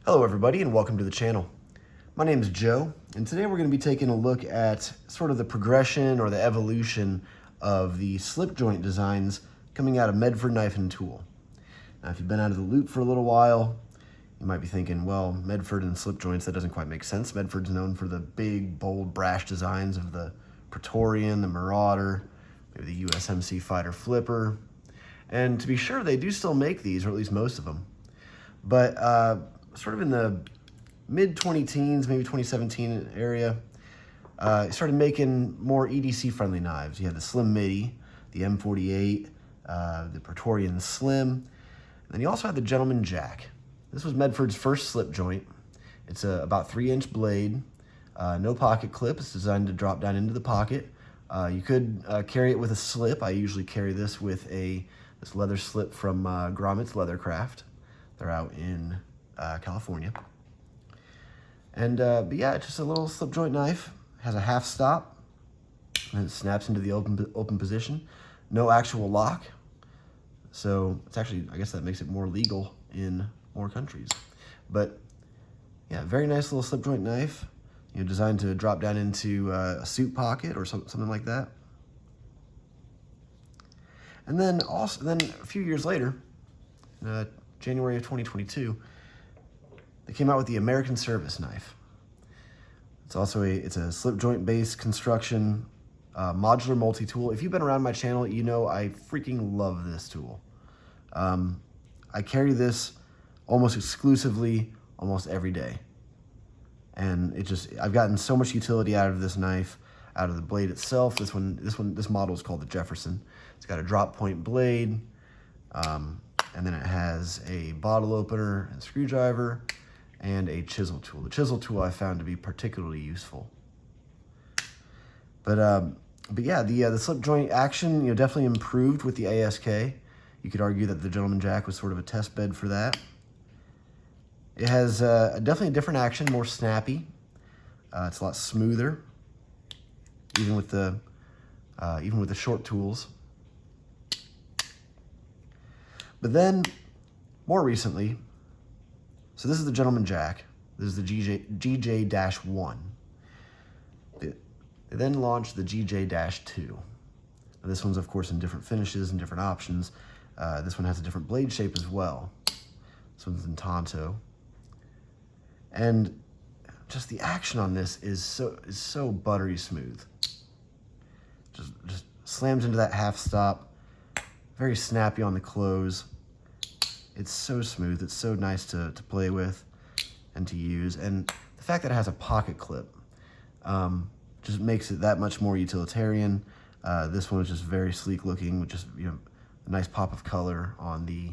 Hello everybody and welcome to the channel. My name is Joe and today we're going to be taking a look at sort of the progression or the evolution of the slip joint designs coming out of Medford Knife Tool. Now if you've been out of the loop for a little while, you might be thinking, well, Medford and slip joints, that doesn't quite make sense. Medford's known for the big, bold, brash designs of the Praetorian, the Marauder, maybe the USMC Fighter Flipper. And to be sure, they do still make these, or at least most of them. But sort of in the mid-2010s, maybe 2017 area, started making more EDC-friendly knives. You had the Slim Midi, the M48, the Praetorian Slim, and then you also had the Gentleman Jack. This was Medford's first slip joint. It's a about 3-inch blade, no pocket clip. It's designed to drop down into the pocket. You could carry it with a slip. I usually carry this with this leather slip from Gromit's Leathercraft. They're out in California. And but yeah, it's just a little slip joint knife. It has a half stop, and it snaps into the open position. No actual lock, so it's actually, I guess that makes it more legal in more countries. But yeah, very nice little slip joint knife. You know, designed to drop down into a suit pocket or something like that. And then a few years later, January of 2022, they came out with the American Service knife. It's also a slip joint based construction modular multi-tool. If you've been around my channel, you know I freaking love this tool. I carry this almost exclusively, almost every day. And I've gotten so much utility out of this knife, out of the blade itself. This model is called the Jefferson. It's got a drop point blade, and then it has a bottle opener and screwdriver and a chisel tool. The chisel tool I found to be particularly useful. But yeah, the slip joint action, definitely improved with the ASK. You could argue that the Gentleman Jack was sort of a test bed for that. It has definitely a different action, more snappy. It's a lot smoother, even with the short tools. But then, more recently, so this is the Gentleman Jack. This is the GJ-1. They then launched the GJ-2. This one's, of course, in different finishes and different options. This one has a different blade shape as well. This one's in Tonto. And just the action on this is so buttery smooth. Just slams into that half stop. Very snappy on the close. It's so smooth. It's so nice to play with and to use. And the fact that it has a pocket clip just makes it that much more utilitarian. This one is just very sleek looking with just a nice pop of color on the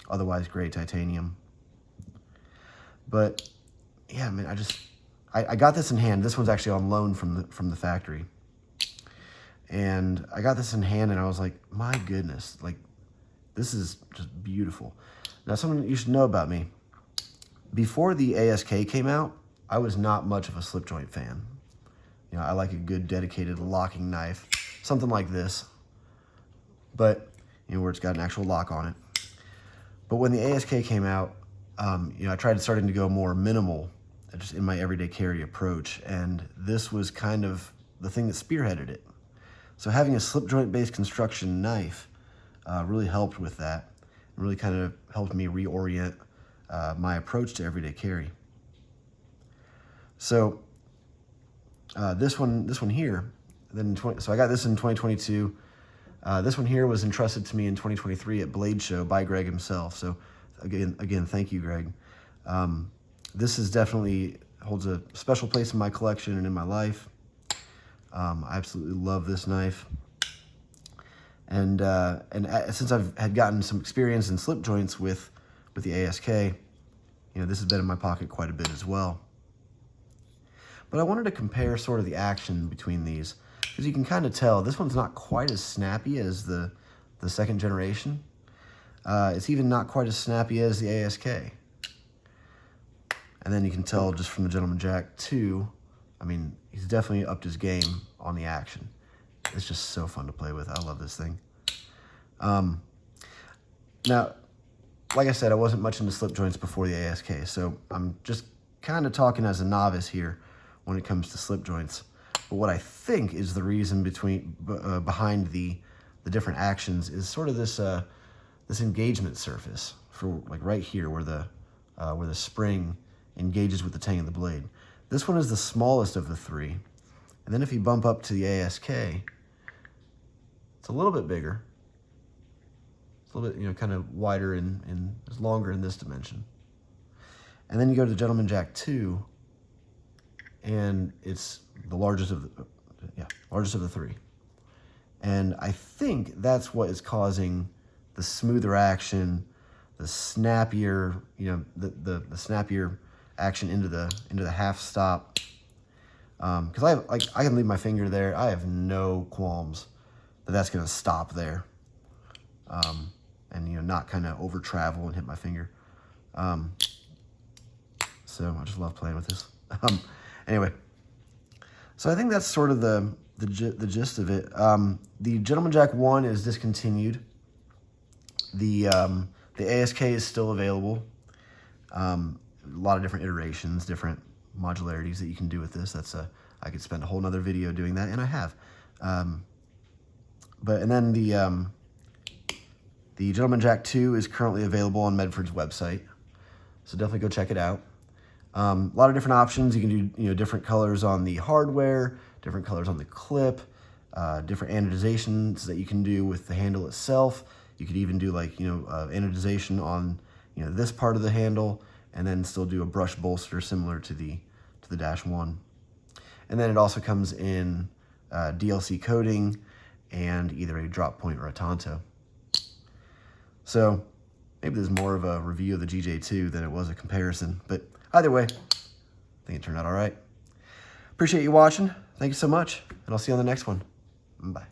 otherwise gray titanium. But yeah, man, I got this in hand. This one's actually on loan from the factory. And I got this in hand and I was like, my goodness, like, this is just beautiful. Now, something you should know about me. Before the ASK came out, I was not much of a slip joint fan. I like a good dedicated locking knife, something like this, but where it's got an actual lock on it. But when the ASK came out, I tried starting to go more minimal, just in my everyday carry approach, and this was kind of the thing that spearheaded it. So having a slip joint based construction knife really helped with that. It really kind of helped me reorient my approach to everyday carry. So this one here, so I got this in 2022. This one here was entrusted to me in 2023 at Blade Show by Greg himself. So again, thank you, Greg. This is definitely holds a special place in my collection and in my life. I absolutely love this knife. And since I've had gotten some experience in slip joints with the ASK, this has been in my pocket quite a bit as well. But I wanted to compare sort of the action between these, because you can kind of tell this one's not quite as snappy as the second generation. It's even not quite as snappy as the ASK. And then you can tell just from the Gentleman Jack 2, I mean, he's definitely upped his game on the action. It's just so fun to play with. I love this thing. Now, like I said, I wasn't much into slip joints before the ASK, so I'm just kind of talking as a novice here when it comes to slip joints. But what I think is the reason behind the different actions is sort of this this engagement surface for like right here where the spring engages with the tang of the blade. This one is the smallest of the three, and then if you bump up to the ASK, it's a little bit bigger. It's a little bit, kind of wider and it's longer in this dimension. And then you go to the Gentleman Jack 2, and it's the largest of the three. And I think that's what is causing the smoother action, the snappier, the snappier action into the half stop. Because I can leave my finger there. I have no qualms that that's going to stop there. And not kind of over travel and hit my finger. So I just love playing with this. Anyway, so I think that's sort of the gist of it. The Gentleman Jack 1 is discontinued. The ASK is still available. A lot of different iterations, different modularities that you can do with this. I could spend a whole nother video doing that, and I have. And then the Gentleman Jack 2 is currently available on Medford's website, so definitely go check it out. A lot of different options. You can do different colors on the hardware, different colors on the clip, different anodizations that you can do with the handle itself. You could even do anodization on this part of the handle, and then still do a brush bolster similar to the Dash 1. And then it also comes in DLC coating and either a drop point or a Tonto. So maybe there's more of a review of the GJ2 than it was a comparison, but either way, I think it turned out all right. Appreciate you watching. Thank you so much, and I'll see you on the next one. Bye.